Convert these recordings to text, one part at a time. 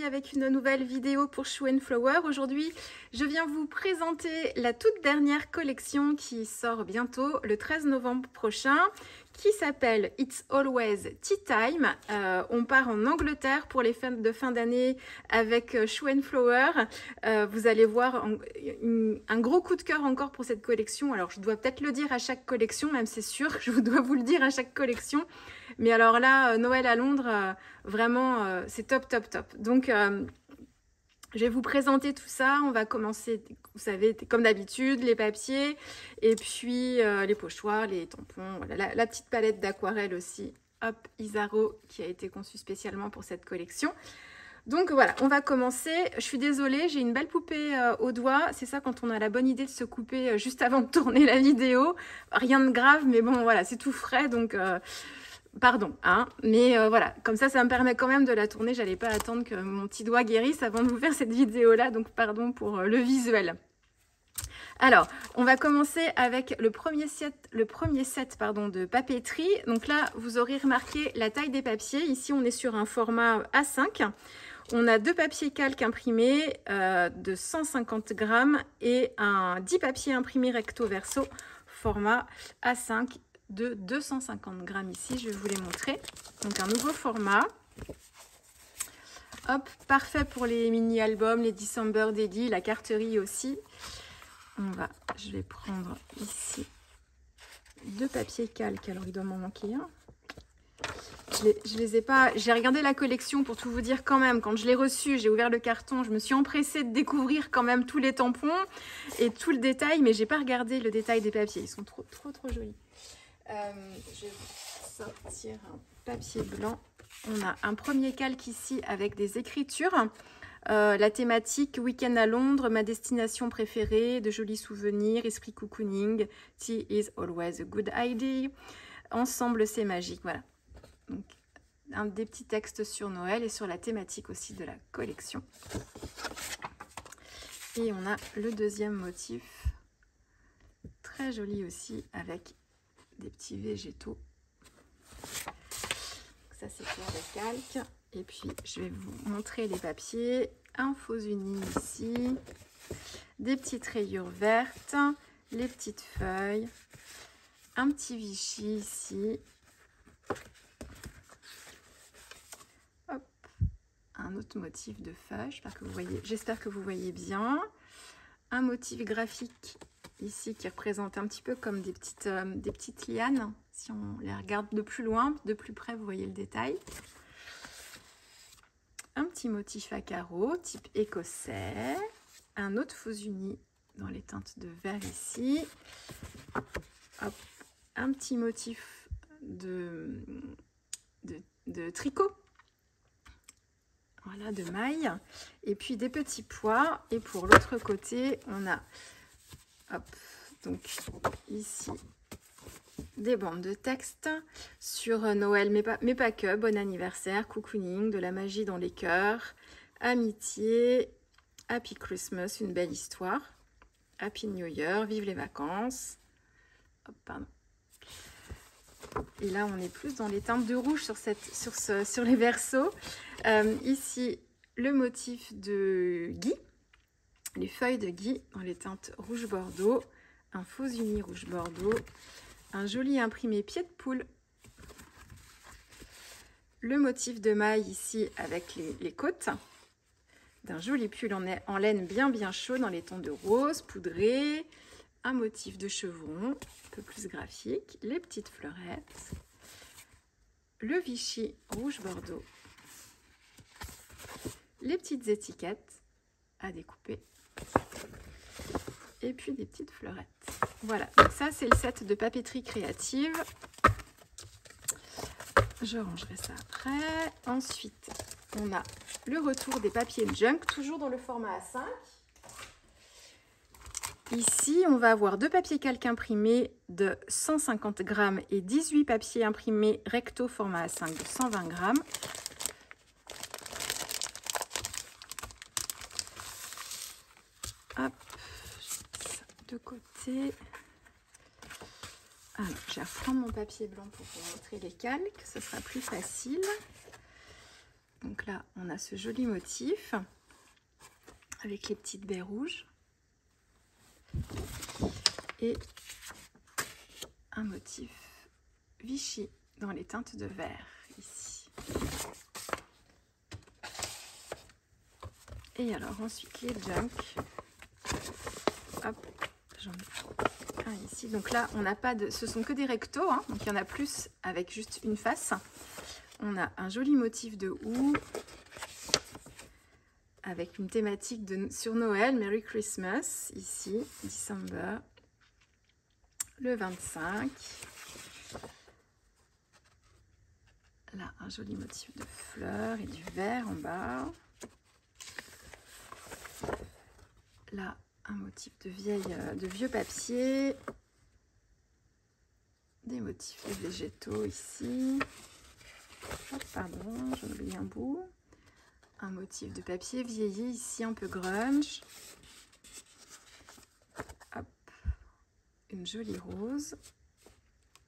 aujourd'hui avec une nouvelle vidéo pour Shoe & Flower. Aujourd'hui, je viens vous présenter la toute dernière collection qui sort bientôt, le 13 novembre prochain, qui s'appelle It's Always Tea Time. On part en Angleterre pour les fêtes de fin d'année avec Shoe & Flower. Vous allez voir un gros coup de cœur encore pour cette collection. Alors, je dois peut-être le dire à chaque collection, même c'est sûr, je dois vous le dire à chaque collection. Mais alors là, Noël à Londres, vraiment, c'est top, top, top. Donc, je vais vous présenter tout ça. On va commencer, vous savez, comme d'habitude, les papiers, et puis les pochoirs, les tampons, voilà, la petite palette d'aquarelle aussi, hop, Isaro, qui a été conçue spécialement pour cette collection. Donc voilà, on va commencer. Je suis désolée, j'ai une belle poupée au doigt. C'est ça quand on a la bonne idée de se couper juste avant de tourner la vidéo. Rien de grave, mais bon, voilà, c'est tout frais, donc... pardon, hein, mais voilà, comme ça me permet quand même de la tourner. J'allais pas attendre que mon petit doigt guérisse avant de vous faire cette vidéo-là, donc pardon pour le visuel. Alors, on va commencer avec le premier set de papeterie. Donc là, vous aurez remarqué la taille des papiers. Ici, on est sur un format A5. On a 2 papiers calques imprimés de 150 grammes et 10 papiers imprimés recto verso, format A5 de 250 grammes ici, je vais vous les montrer. Donc un nouveau format. Hop, parfait pour les mini-albums, les December Daily, la carterie aussi. Je vais prendre ici 2 papiers calques. Alors il doit m'en manquer un. Je les ai pas. J'ai regardé la collection pour tout vous dire quand même. Quand je l'ai reçu, j'ai ouvert le carton. Je me suis empressée de découvrir quand même tous les tampons et tout le détail, mais j'ai pas regardé le détail des papiers. Ils sont trop jolis. Je vais sortir un papier blanc. On a un premier calque ici avec des écritures. La thématique Week-end à Londres, ma destination préférée, de jolis souvenirs, esprit cocooning, tea is always a good idea. Ensemble, c'est magique. Voilà. Donc, des petits textes sur Noël et sur la thématique aussi de la collection. Et on a le deuxième motif, très joli aussi, avec des petits végétaux. Ça, c'est pour le calque. Et puis, je vais vous montrer les papiers. Un faux uni ici. Des petites rayures vertes. Les petites feuilles. Un petit Vichy ici. Hop. Un autre motif de feuille. J'espère que vous voyez bien. Un motif graphique ici qui représente un petit peu comme des petites lianes. Si on les regarde de plus loin, de plus près, vous voyez le détail. Un petit motif à carreaux, type écossais. Un autre faux uni dans les teintes de vert ici. Hop. Un petit motif de tricot. Voilà, de maille. Et puis des petits pois. Et pour l'autre côté, on a... Hop, donc ici, des bandes de texte sur Noël, mais pas que, bon anniversaire, cocooning, de la magie dans les cœurs, amitié, Happy Christmas, une belle histoire, Happy New Year, vive les vacances. Hop, pardon. Et là, on est plus dans les teintes de rouge sur les versos. Ici, le motif de gui. Les feuilles de gui dans les teintes rouge bordeaux, un faux uni rouge bordeaux, un joli imprimé pied de poule, le motif de maille ici avec les côtes, d'un joli pull en laine bien chaud dans les tons de rose poudré, un motif de chevron un peu plus graphique, les petites fleurettes, le Vichy rouge bordeaux, les petites étiquettes à découper. Et puis des petites fleurettes. Voilà, donc ça c'est le set de papeterie créative. Je rangerai ça après. Ensuite, on a le retour des papiers junk, toujours dans le format A5. Ici, on va avoir 2 papiers calques imprimés de 150 grammes et 18 papiers imprimés recto format A5 de 120 grammes. Hop, de côté. Alors, je vais reprendre mon papier blanc pour vous montrer les calques, ce sera plus facile. Donc là, on a ce joli motif avec les petites baies rouges et un motif Vichy dans les teintes de vert ici. Et alors ensuite les Junk. Hop, j'en ai un ici. Donc là, on n'a pas de, ce sont que des rectos, hein, donc il y en a plus avec juste une face. On a un joli motif de houx avec une thématique sur Noël, Merry Christmas, ici, December, le 25. Là, un joli motif de fleurs et du vert en bas. Là, un motif de vieux papier. Des motifs de végétaux ici. Oh, pardon, j'en oublie un bout. Un motif de papier vieilli ici, un peu grunge. Hop. Une jolie rose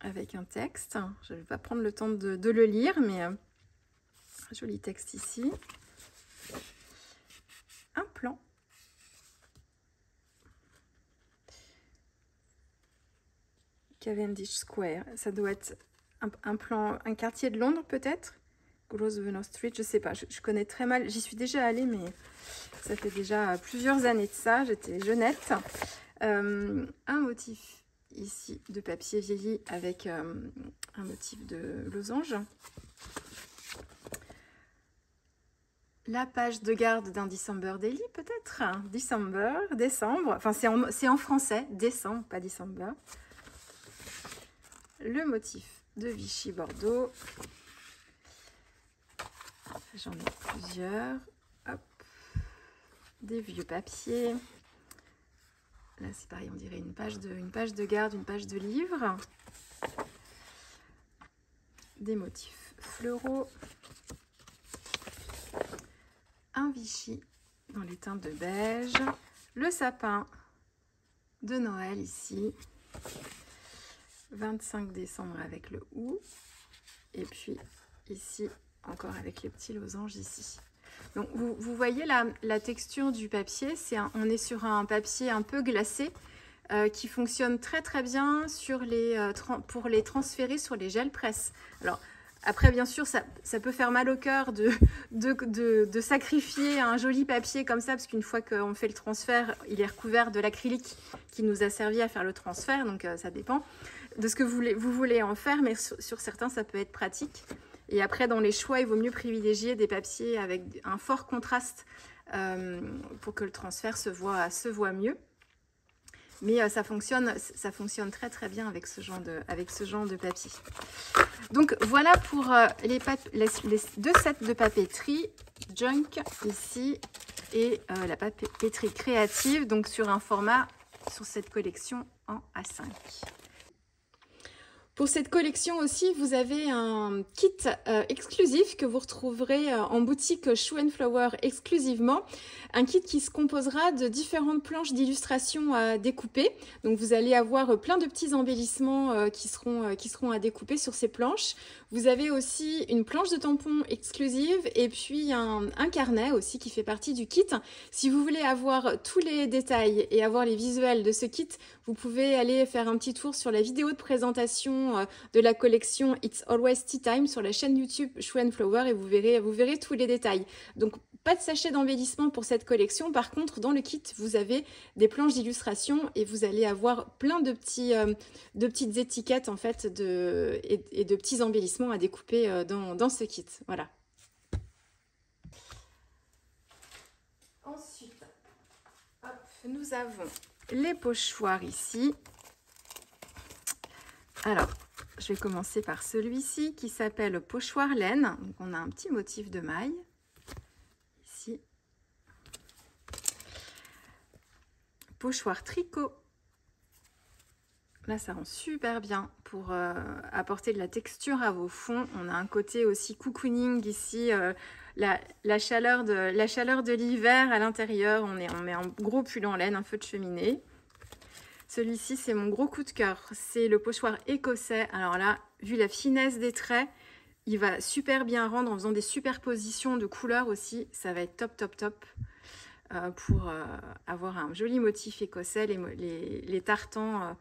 avec un texte. Je ne vais pas prendre le temps de le lire, mais un joli texte ici. Un plan. Cavendish Square. Ça doit être un plan, un quartier de Londres peut-être. Grosvenor Street, je sais pas, je connais très mal, j'y suis déjà allée, mais ça fait déjà plusieurs années de ça, j'étais jeunette. Un motif ici de papier vieilli avec un motif de losange. La page de garde d'un December Daily peut-être, décembre, enfin c'est en français, décembre, pas December. Le motif de Vichy Bordeaux. J'en ai plusieurs. Hop. Des vieux papiers. Là, c'est pareil, on dirait une page de garde, une page de livre. Des motifs fleuraux. Un Vichy dans les teintes de beige. Le sapin de Noël ici. 25 décembre avec le houx. Et puis ici, encore avec les petits losanges ici. Donc vous voyez la texture du papier, on est sur un papier un peu glacé qui fonctionne très très bien pour les transférer sur les gels presse. Alors après bien sûr ça peut faire mal au cœur de sacrifier un joli papier comme ça, parce qu'une fois qu'on fait le transfert, il est recouvert de l'acrylique qui nous a servi à faire le transfert, donc ça dépend de ce que vous voulez en faire, mais sur certains ça peut être pratique. Et après, dans les choix, il vaut mieux privilégier des papiers avec un fort contraste pour que le transfert se voit mieux. Mais ça fonctionne très très bien avec ce genre de papier. Donc voilà pour les deux sets de papeterie, Junk ici et la papeterie créative, donc sur cette collection en A5. Pour cette collection aussi, vous avez un kit exclusif que vous retrouverez en boutique Shoe & Flower exclusivement. Un kit qui se composera de différentes planches d'illustration à découper. Donc vous allez avoir plein de petits embellissements qui seront à découper sur ces planches. Vous avez aussi une planche de tampons exclusive et puis un carnet aussi qui fait partie du kit. Si vous voulez avoir tous les détails et avoir les visuels de ce kit, vous pouvez aller faire un petit tour sur la vidéo de présentation de la collection It's Always Tea Time sur la chaîne YouTube Shoe & Flower et vous verrez tous les détails. Donc pas de sachet d'embellissement pour cette collection. Par contre, dans le kit, vous avez des planches d'illustration et vous allez avoir plein de petites étiquettes en fait et de petits embellissements à découper dans ce kit. Voilà. Ensuite, hop, nous avons les pochoirs ici. Alors, je vais commencer par celui-ci qui s'appelle pochoir laine. Donc, on a un petit motif de maille ici. Pochoir tricot. Là, ça rend super bien pour apporter de la texture à vos fonds. On a un côté aussi cocooning ici, la chaleur de l'hiver à l'intérieur. On met un gros pull en laine, un feu de cheminée. Celui-ci, c'est mon gros coup de cœur. C'est le pochoir écossais. Alors là, vu la finesse des traits, Il va super bien rendre en faisant des superpositions de couleurs aussi. Ça va être top, top, top pour avoir un joli motif écossais. Les tartans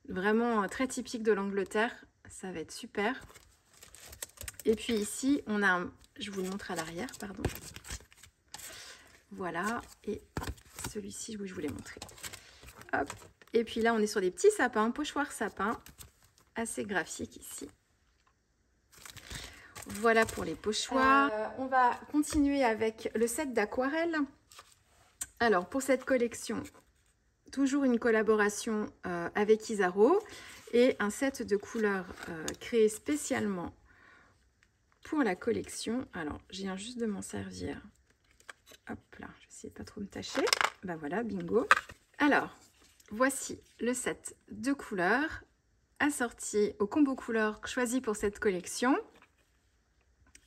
vraiment très typiques de l'Angleterre. Ça va être super. Et puis ici, on a je vous le montre à l'arrière, pardon. Voilà. Et celui-ci, je vous l'ai montré. Hop. Et puis là, on est sur des petits sapins, pochoirs sapins. Assez graphiques ici. Voilà pour les pochoirs. On va continuer avec le set d'aquarelle. Alors, pour cette collection, toujours une collaboration avec Isaro et un set de couleurs créé spécialement pour la collection. Alors, je viens juste de m'en servir. Hop là, je vais essayer de pas trop me tâcher. Ben voilà, bingo. Alors, voici le set de couleurs assorti au combo couleurs choisi pour cette collection.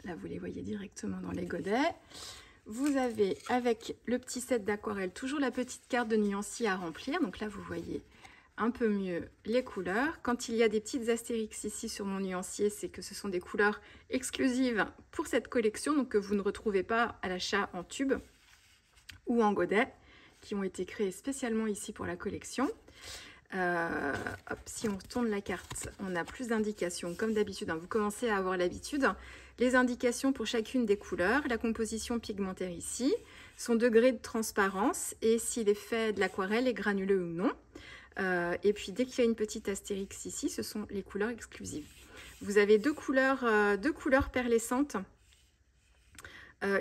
Là, vous les voyez directement dans les godets. Vous avez, avec le petit set d'aquarelle, toujours la petite carte de nuancier à remplir. Donc là, vous voyez un peu mieux les couleurs. Quand il y a des petites astérix ici sur mon nuancier, c'est que ce sont des couleurs exclusives pour cette collection, donc que vous ne retrouvez pas à l'achat en tube ou en godet, qui ont été créés spécialement ici pour la collection. Hop, si on retourne la carte, on a plus d'indications comme d'habitude, hein, vous commencez à avoir l'habitude. Les indications pour chacune des couleurs, la composition pigmentaire ici, son degré de transparence et si l'effet de l'aquarelle est granuleux ou non. Et puis dès qu'il y a une petite astérix ici, ce sont les couleurs exclusives. Vous avez deux couleurs perlescentes.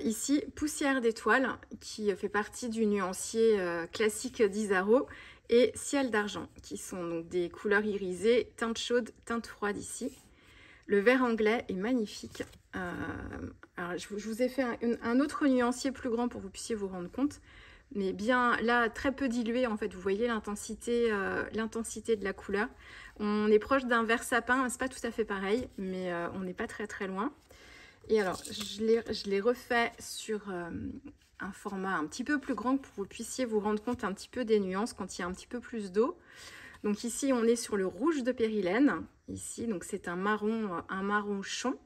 Ici, poussière d'étoile qui fait partie du nuancier classique d'Isaro et ciel d'argent qui sont donc des couleurs irisées, teinte chaude, teinte froide ici. Le vert anglais est magnifique. Alors je vous ai fait un autre nuancier plus grand pour que vous puissiez vous rendre compte. Mais bien là, très peu dilué en fait. Vous voyez l'intensité de la couleur. On est proche d'un vert sapin, c'est pas tout à fait pareil, mais on n'est pas très très loin. Et alors, je l'ai refait sur un format un petit peu plus grand pour que vous puissiez vous rendre compte un petit peu des nuances quand il y a un petit peu plus d'eau. Donc ici, on est sur le rouge de périlène. Ici, donc c'est un marron chaud,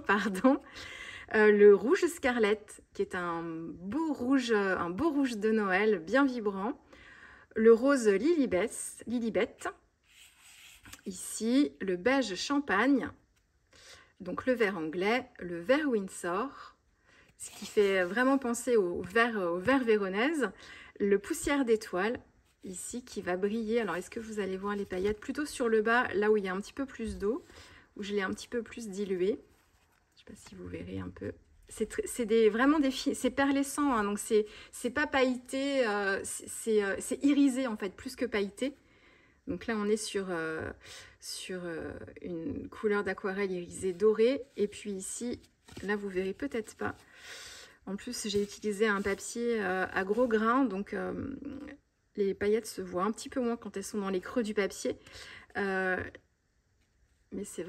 pardon. Le rouge scarlett, qui est un beau rouge de Noël, bien vibrant. Le rose Lilibet. Ici, le beige champagne. Donc le vert anglais, le vert Windsor, ce qui fait vraiment penser au vert véronèse. Le poussière d'étoile, ici, qui va briller. Alors, est-ce que vous allez voir les paillettes? Plutôt sur le bas, là où il y a un petit peu plus d'eau, où je l'ai un petit peu plus dilué. Je ne sais pas si vous verrez un peu. C'est vraiment c'est perlescent, hein, donc c'est pas pailleté, c'est irisé en fait, plus que pailleté. Donc là, on est sur une couleur d'aquarelle irisée dorée. Et puis ici, là, vous verrez peut-être pas. En plus, j'ai utilisé un papier à gros grains, donc les paillettes se voient un petit peu moins quand elles sont dans les creux du papier. Mais c'est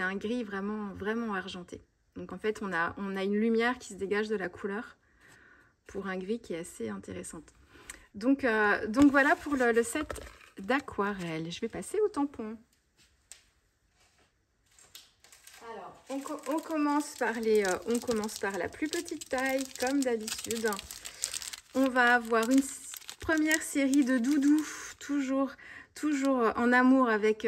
un gris vraiment argenté. Donc en fait, on a une lumière qui se dégage de la couleur pour un gris qui est assez intéressante. Donc voilà pour le set d'aquarelle. Je vais passer au tampon. Alors, on commence par la plus petite taille, comme d'habitude. On va avoir une première série de doudous, toujours en amour avec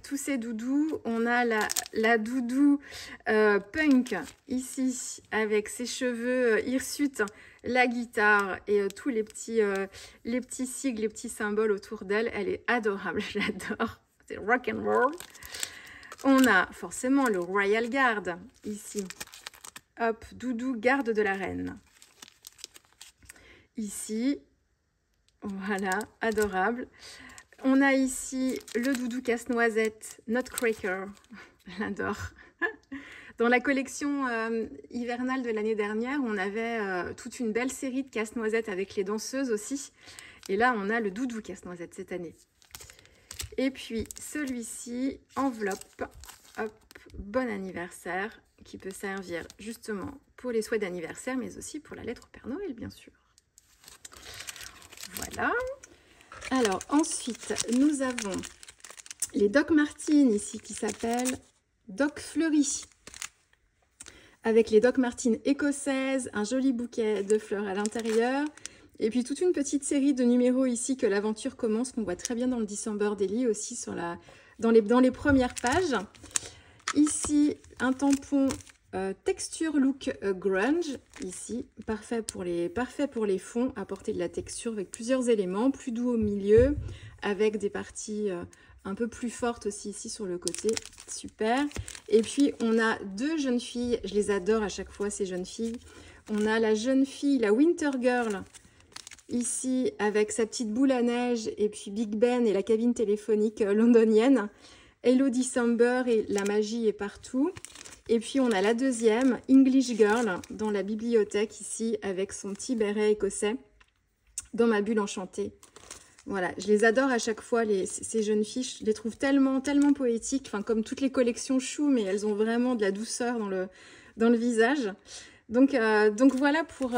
tous ces doudous. On a la doudou punk ici, avec ses cheveux hirsutes, la guitare et tous les petits sigles, les petits symboles autour d'elle. Elle est adorable, j'adore. C'est rock and roll. On a forcément le Royal Guard ici. Hop, doudou garde de la reine. Ici, voilà, adorable. On a ici le doudou casse-noisette Nutcracker. J'adore. Dans la collection hivernale de l'année dernière, on avait toute une belle série de casse-noisettes avec les danseuses aussi. Et là, on a le doudou casse-noisette cette année. Et puis, celui-ci, enveloppe, hop, bon anniversaire, qui peut servir justement pour les souhaits d'anniversaire, mais aussi pour la lettre au Père Noël, bien sûr. Voilà. Alors, ensuite, nous avons les Doc Martens ici qui s'appellent Doc fleurie, avec les Doc Martens écossaises, un joli bouquet de fleurs à l'intérieur. Et puis toute une petite série de numéros ici que l'aventure commence, qu'on voit très bien dans le December Daily aussi dans les premières pages. Ici, un tampon texture look grunge, ici, parfait pour les fonds, apporter de la texture avec plusieurs éléments, plus doux au milieu, avec des parties un peu plus fortes aussi ici sur le côté, super. Et puis on a deux jeunes filles, je les adore à chaque fois ces jeunes filles. On a la jeune fille, la Winter Girl, ici avec sa petite boule à neige et puis Big Ben et la cabine téléphonique londonienne. Hello December et la magie est partout. Et puis on a la deuxième, English Girl, dans la bibliothèque ici, avec son petit béret écossais, dans ma bulle enchantée. Voilà, je les adore à chaque fois, ces jeunes filles, je les trouve tellement poétiques, enfin comme toutes les collections Chou, mais elles ont vraiment de la douceur dans le visage. Donc voilà pour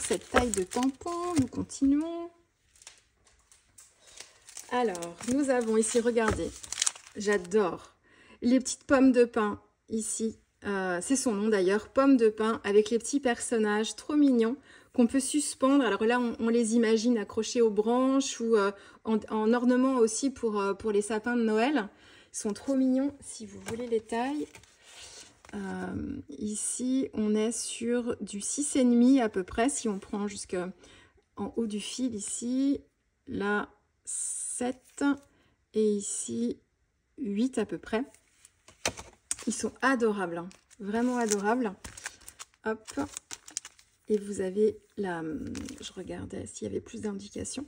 cette taille de tampon, nous continuons. Alors, nous avons ici, regardez, j'adore les petites pommes de pin. Ici, c'est son nom d'ailleurs, pommes de pin avec les petits personnages trop mignons qu'on peut suspendre. Alors là, on les imagine accrochés aux branches ou en ornement aussi pour les sapins de Noël. Ils sont trop mignons si vous voulez les tailles. Ici, on est sur du 6,5 à peu près si on prend jusqu'en haut du fil ici. Là, 7 et ici, 8 à peu près. Ils sont adorables, hein, vraiment adorables. Hop. Et vous avez je regardais s'il y avait plus d'indications.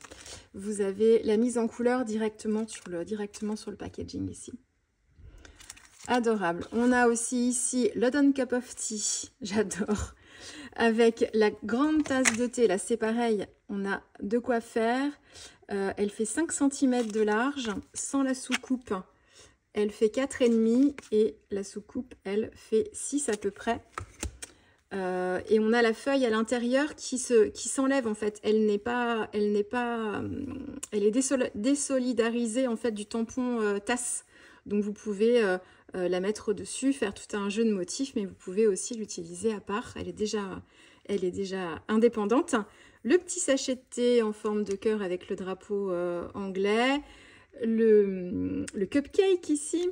Vous avez la mise en couleur directement sur le packaging ici. Adorable. On a aussi ici London Cup of Tea, j'adore. Avec la grande tasse de thé, là c'est pareil, on a de quoi faire. Elle fait 5 cm de large, sans la soucoupe. Elle fait 4,5 et la soucoupe, elle fait 6 à peu près. Et on a la feuille à l'intérieur qui s'enlève en fait. Elle est désolidarisée en fait du tampon tasse. Donc vous pouvez la mettre dessus, faire tout un jeu de motifs, mais vous pouvez aussi l'utiliser à part. Elle est déjà indépendante. Le petit sachet de thé en forme de cœur avec le drapeau anglais. Le cupcake ici,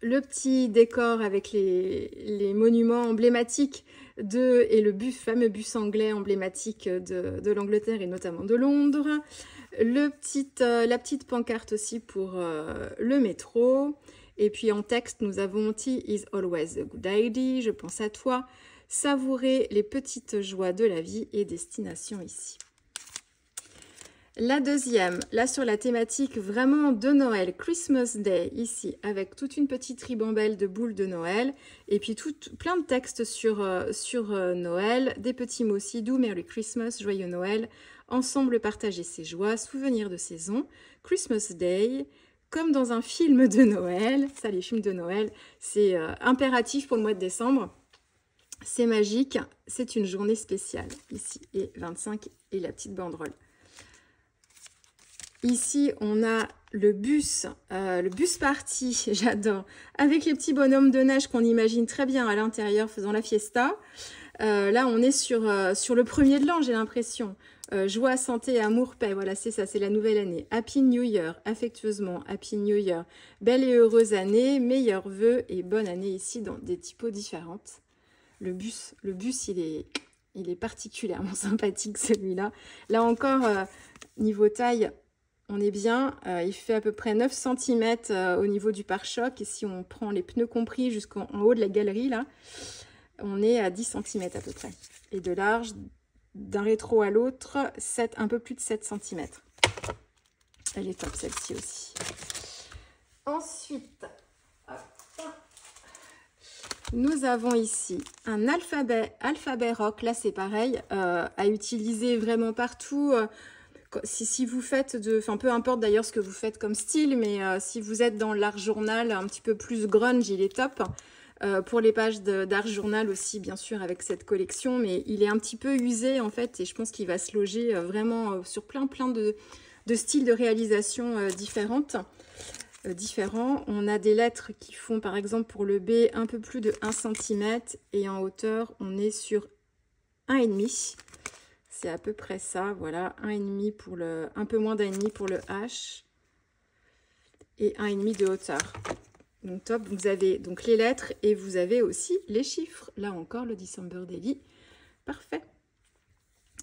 le petit décor avec les monuments emblématiques et le fameux bus anglais emblématique de l'Angleterre et notamment de Londres, la petite pancarte aussi pour le métro, et puis en texte nous avons Tea is always a good idea, je pense à toi, savourer les petites joies de la vie et destination ici. La deuxième, là sur la thématique vraiment de Noël, Christmas Day, ici, avec toute une petite ribambelle de boules de Noël, et puis plein de textes sur Noël, des petits mots aussi doux, Merry Christmas, Joyeux Noël, ensemble partager ses joies, souvenirs de saison, Christmas Day, comme dans un film de Noël, ça les films de Noël, c'est impératif pour le mois de décembre, c'est magique, c'est une journée spéciale, ici, et 25, et la petite banderole. Ici, on a le bus party, j'adore, avec les petits bonhommes de neige qu'on imagine très bien à l'intérieur faisant la fiesta. Là, on est sur le premier de l'an, j'ai l'impression. Joie, santé, amour, paix, voilà, c'est ça, c'est la nouvelle année. Happy New Year, affectueusement, Happy New Year. Belle et heureuse année, meilleurs vœux et bonne année ici dans des typos différentes. Le bus, il est particulièrement sympathique celui-là. Là encore, niveau taille, on est bien, il fait à peu près 9 cm au niveau du pare-choc. Et si on prend les pneus compris jusqu'en haut de la galerie, là, on est à 10 cm à peu près. Et de large, d'un rétro à l'autre, un peu plus de 7 cm. Elle est top celle-ci aussi. Ensuite, hop, nous avons ici un alphabet rock. Là, c'est pareil, à utiliser vraiment partout. Si vous faites enfin peu importe d'ailleurs ce que vous faites comme style, mais si vous êtes dans l'art journal un petit peu plus grunge, il est top. Pour les pages d'art journal aussi, bien sûr, avec cette collection, mais il est un petit peu usé en fait, et je pense qu'il va se loger vraiment sur plein de styles de réalisation différentes. différents. On a des lettres qui font, par exemple, pour le B, un peu plus de 1 cm. Et en hauteur, on est sur 1,5. C'est à peu près ça, voilà. 1,5 pour le... Un peu moins d'1,5 pour le H. Et 1,5 de hauteur. Donc top, vous avez donc les lettres et vous avez aussi les chiffres. Là encore, le December Daily. Parfait.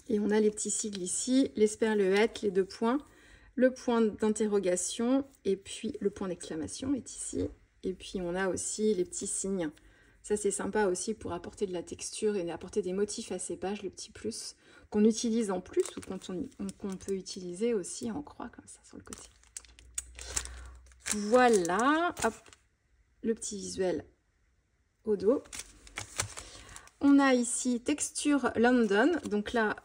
Et on a les petits sigles ici, l'esperluette, les 2 points, le point d'interrogation et puis le point d'exclamation est ici. Et puis on a aussi les petits signes. Ça c'est sympa aussi pour apporter de la texture et apporter des motifs à ces pages, le petit plus qu'on utilise en plus ou qu'on peut utiliser aussi en croix comme ça sur le côté. Voilà, hop, le petit visuel au dos. On a ici texture London, donc là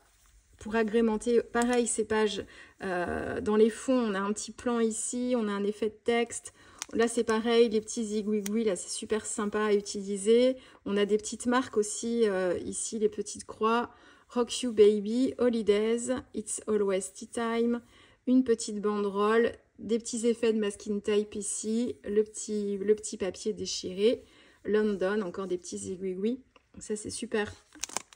pour agrémenter pareil ces pages dans les fonds, on a un petit plan ici, on a un effet de texte. Là c'est pareil, les petits zigouigouis, là c'est super sympa à utiliser. On a des petites marques aussi ici, les petites croix. Rock You Baby, Holidays, It's Always Tea Time, une petite banderole, des petits effets de masking tape ici, le petit papier déchiré, London, encore des petits zigouigouis. Ça c'est super.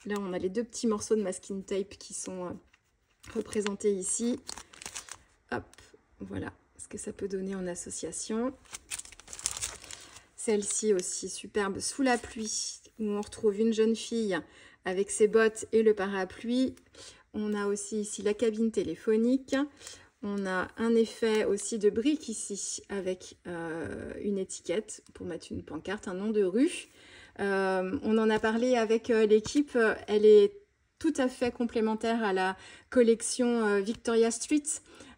Là on a les 2 petits morceaux de masking tape qui sont représentés ici. Hop, voilà ce que ça peut donner en association. Celle-ci aussi superbe, Sous la pluie, où on retrouve une jeune fille avec ses bottes et le parapluie. On a aussi ici la cabine téléphonique. On a un effet aussi de briques ici avec une étiquette pour mettre une pancarte, un nom de rue. On en a parlé avec l'équipe, elle est tout à fait complémentaire à la collection Victoria Street.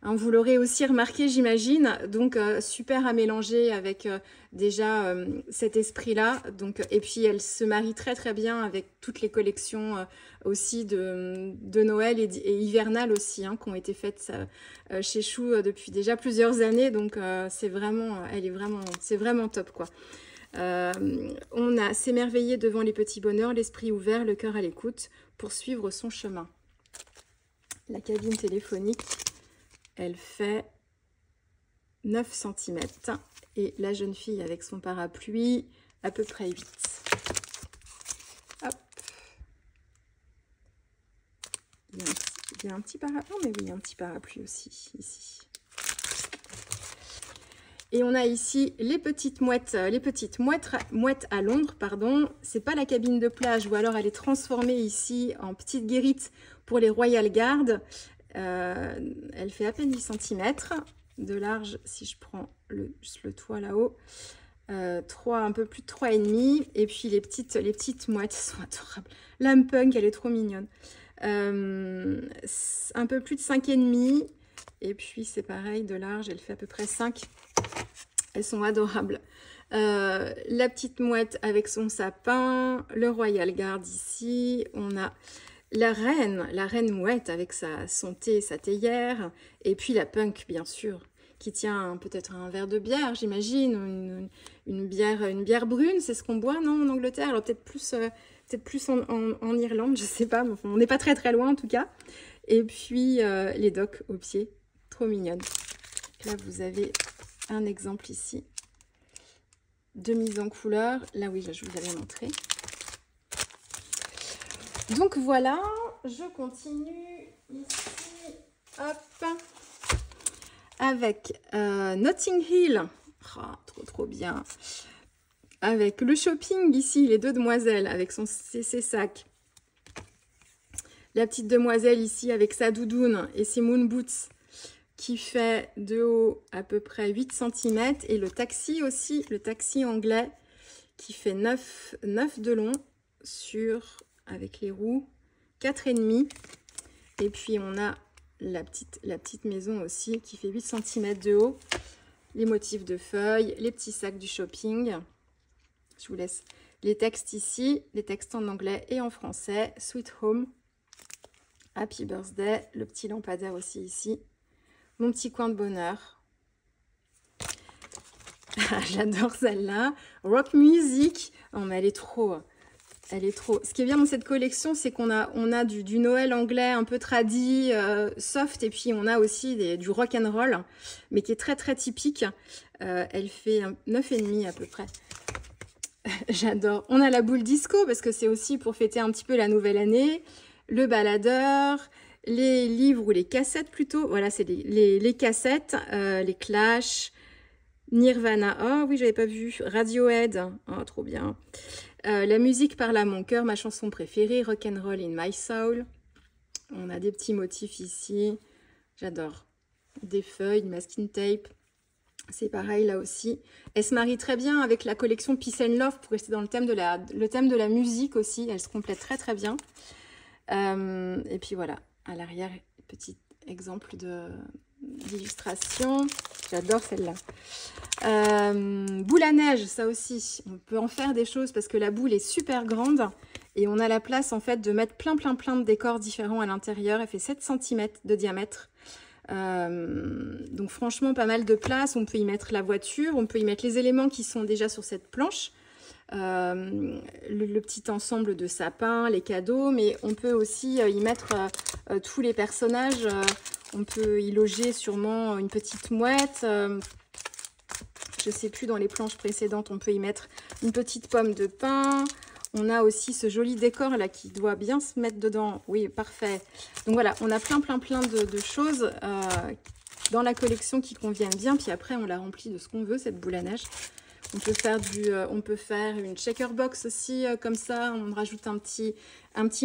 Hein, vous l'aurez aussi remarqué, j'imagine. Donc, super à mélanger avec déjà cet esprit-là. Et puis, elle se marie très, très bien avec toutes les collections aussi de Noël et hivernales aussi, hein, qui ont été faites chez Chou depuis déjà plusieurs années. Donc, c'est vraiment top, quoi. On a s'émerveiller devant les petits bonheurs, l'esprit ouvert, le cœur à l'écoute, pour suivre son chemin. La cabine téléphonique, elle fait 9 cm et la jeune fille avec son parapluie à peu près 8. Hop. Il y a un petit parapluie, mais oui, il y a un petit parapluie aussi ici. Et on a ici les petites mouettes à Londres, pardon. C'est pas la cabine de plage, ou alors elle est transformée ici en petite guérite pour les Royal Guard. Elle fait à peine 10 cm de large, si je prends juste le toit là-haut. Un peu plus de 3,5. Et puis les petites mouettes sont adorables. L'âme punk, elle est trop mignonne. Un peu plus de 5,5. Et puis c'est pareil, de large, elle fait à peu près 5. Elles sont adorables. La petite mouette avec son sapin, le Royal Guard ici. On a la reine mouette avec son thé, sa théière. Et puis la punk, bien sûr, qui tient peut-être un verre de bière, j'imagine. Une bière brune, c'est ce qu'on boit, non, en Angleterre. Alors peut-être plus en Irlande, je sais pas. Mais enfin, on n'est pas très très loin en tout cas. Et puis les docks au pied, trop mignonnes. Là, vous avez un exemple ici de mise en couleur. Là, oui, là, je vous avais montré. Donc, voilà, je continue ici, hop, avec Notting Hill. Oh, trop bien. Avec le shopping ici, les 2 demoiselles avec ses sacs. La petite demoiselle ici avec sa doudoune et ses moon boots, qui fait de haut à peu près 8 cm. Et le taxi aussi, le taxi anglais, qui fait 9 de long avec les roues, 4,5. Et puis on a la petite maison aussi, qui fait 8 cm de haut. Les motifs de feuilles, les petits sacs du shopping. Je vous laisse les textes ici, les textes en anglais et en français. Sweet Home, Happy Birthday, le petit lampadaire aussi ici. Mon petit coin de bonheur. J'adore celle-là. Rock music. Oh, mais elle est trop Elle est trop... Ce qui est bien dans cette collection, c'est qu'on a du Noël anglais un peu tradi, soft, et puis on a aussi du rock and roll, mais qui est très très typique. Elle fait 9,5 à peu près. J'adore. On a la boule disco, parce que c'est aussi pour fêter un petit peu la nouvelle année. Le baladeur, les livres ou les cassettes plutôt. Voilà, c'est les cassettes, les Clash, Nirvana. Oh oui, j'avais pas vu. Radiohead. Oh, trop bien. La musique parle à mon cœur, ma chanson préférée, Rock'n'Roll in my soul. On a des petits motifs ici. J'adore. Des feuilles, du masking tape. C'est pareil là aussi. Elle se marie très bien avec la collection Peace and Love pour rester dans le thème de la musique aussi. Elle se complète très très bien. Et puis voilà, à l'arrière, petit exemple d'illustration. J'adore celle-là. Boule à neige, ça aussi. On peut en faire des choses parce que la boule est super grande. Et on a la place en fait de mettre plein de décors différents à l'intérieur. Elle fait 7 cm de diamètre. Donc franchement pas mal de place. On peut y mettre la voiture, on peut y mettre les éléments qui sont déjà sur cette planche. Le petit ensemble de sapins, les cadeaux, mais on peut aussi y mettre tous les personnages. On peut y loger sûrement une petite mouette. Je sais plus, dans les planches précédentes, on peut y mettre une petite pomme de pin. On a aussi ce joli décor là qui doit bien se mettre dedans. Oui, parfait. Donc voilà, on a plein de choses dans la collection qui conviennent bien. Puis après, on la remplit de ce qu'on veut, cette boule à neige. On peut faire une shaker box aussi, comme ça. On rajoute un petit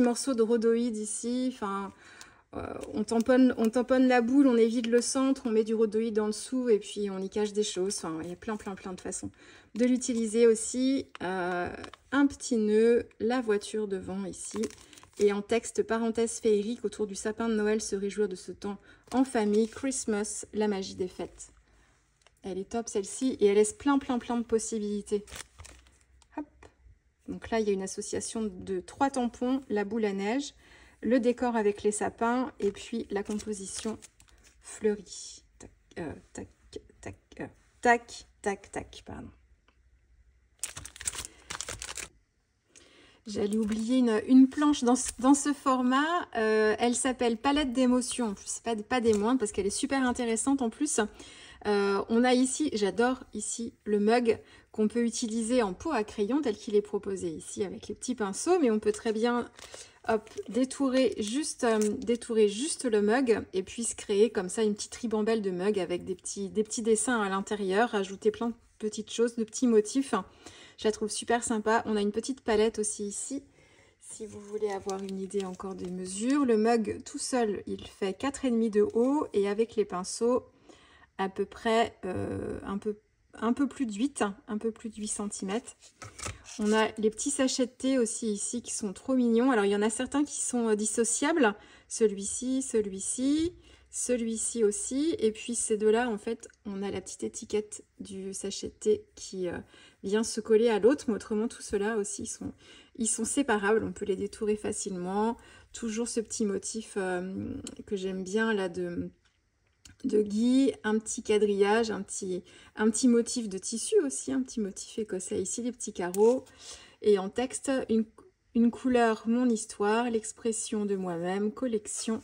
morceau de rhodoïde ici. Enfin, on tamponne la boule, on évite le centre, on met du rhodoïde en dessous et puis on y cache des choses. Enfin, il y a plein de façons de l'utiliser aussi. Un petit nœud, la voiture devant ici. Et en texte, parenthèse féerique, autour du sapin de Noël, se réjouir de ce temps en famille. Christmas, la magie des fêtes. Elle est top celle-ci et elle laisse plein de possibilités. Hop. Donc là, il y a une association de 3 tampons, la boule à neige, le décor avec les sapins et puis la composition fleurie. Tac, pardon. J'allais oublier une planche dans ce format. Elle s'appelle Palette d'émotions. C'est pas des moindres parce qu'elle est super intéressante en plus. On a ici, j'adore ici le mug qu'on peut utiliser en pot à crayon tel qu'il est proposé ici avec les petits pinceaux, mais on peut très bien détourer juste le mug et puis se créer comme ça une petite ribambelle de mug avec des petits dessins à l'intérieur, rajouter plein de petites choses, de petits motifs. Je la trouve super sympa. On a une petite palette aussi ici si vous voulez avoir une idée encore des mesures. Le mug tout seul, il fait 4,5 de haut et avec les pinceaux à peu près un peu plus de 8 cm. On a les petits sachets de thé aussi ici qui sont trop mignons. Alors il y en a certains qui sont dissociables, celui-ci aussi, et puis ces deux-là en fait on a la petite étiquette du sachet de thé qui vient se coller à l'autre, mais autrement tout cela aussi ils sont séparables, on peut les détourer facilement. Toujours ce petit motif que j'aime bien là de gui, un petit quadrillage, un petit motif de tissu aussi, un petit motif écossais ici, les petits carreaux. Et en texte, une couleur, mon histoire, l'expression de moi-même, collection,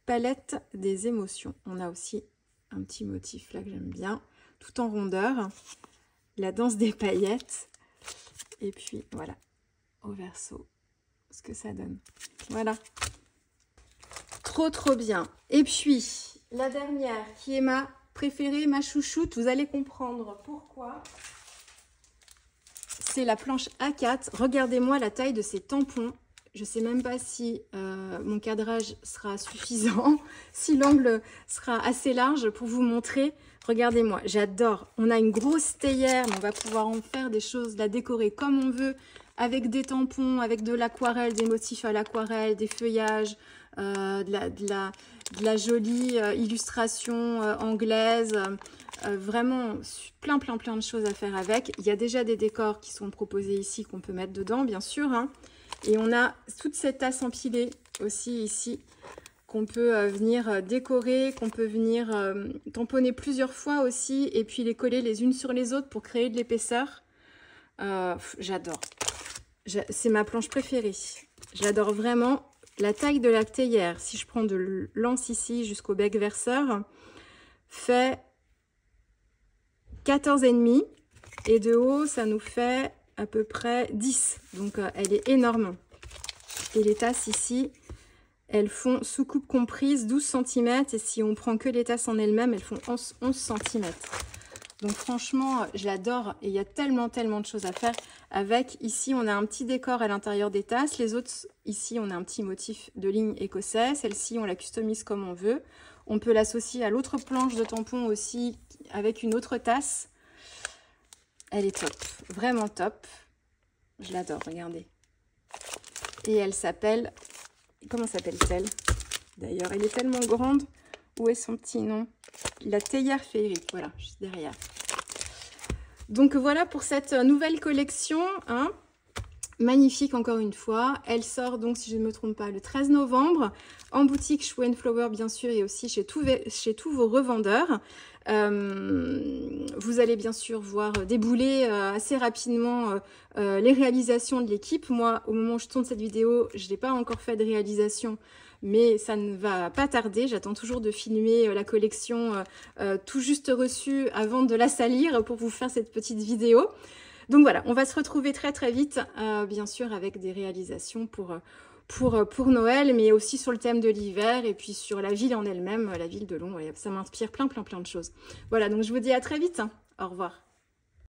palette des émotions. On a aussi un petit motif là que j'aime bien, tout en rondeur, la danse des paillettes. Et puis voilà, au verso, ce que ça donne. Voilà. Trop bien. Et puis la dernière qui est ma préférée, ma chouchoute, vous allez comprendre pourquoi. C'est la planche A4. Regardez-moi la taille de ces tampons. Je ne sais même pas si mon cadrage sera suffisant, si l'angle sera assez large pour vous montrer. Regardez-moi, j'adore. On a une grosse théière, mais on va pouvoir en faire des choses, la décorer comme on veut, avec des tampons, avec de l'aquarelle, des motifs à l'aquarelle, des feuillages, de la jolie illustration anglaise, vraiment plein de choses à faire avec. Il y a déjà des décors qui sont proposés ici qu'on peut mettre dedans bien sûr, hein. Et on a toute cette tasse empilée aussi ici qu'on peut venir décorer, qu'on peut venir tamponner plusieurs fois aussi et puis les coller les unes sur les autres pour créer de l'épaisseur. J'adore. C'est ma planche préférée. J'adore vraiment. La taille de la théière, si je prends de l'anse ici jusqu'au bec verseur, fait 14,5 et de haut, ça nous fait à peu près 10. Donc, elle est énorme. Et les tasses ici, elles font sous-coupe comprise 12 cm. Et si on prend que les tasses en elles-mêmes, elles font 11 cm. Donc franchement, je l'adore et il y a tellement de choses à faire avec. Ici, on a un petit décor à l'intérieur des tasses. Les autres, ici, on a un petit motif de ligne écossais. Celle-ci, on la customise comme on veut. On peut l'associer à l'autre planche de tampon aussi avec une autre tasse. Elle est top, vraiment top. Je l'adore, regardez. Et elle s'appelle... Comment s'appelle-t-elle? D'ailleurs, elle est tellement grande. Où est son petit nom? La théière féerique, voilà, juste derrière. Donc voilà pour cette nouvelle collection, hein. Magnifique encore une fois. Elle sort donc, si je ne me trompe pas, le 13 novembre en boutique Shoe & Flower bien sûr et aussi chez tous vos revendeurs. Vous allez bien sûr voir débouler assez rapidement les réalisations de l'équipe. Moi, au moment où je tourne cette vidéo, je n'ai pas encore fait de réalisation, mais ça ne va pas tarder. J'attends toujours de filmer la collection tout juste reçue avant de la salir pour vous faire cette petite vidéo. Donc voilà, on va se retrouver très vite, bien sûr, avec des réalisations pour Noël, mais aussi sur le thème de l'hiver et puis sur la ville en elle-même, la ville de Londres. Ça m'inspire plein de choses. Voilà, donc je vous dis à très vite. Au revoir.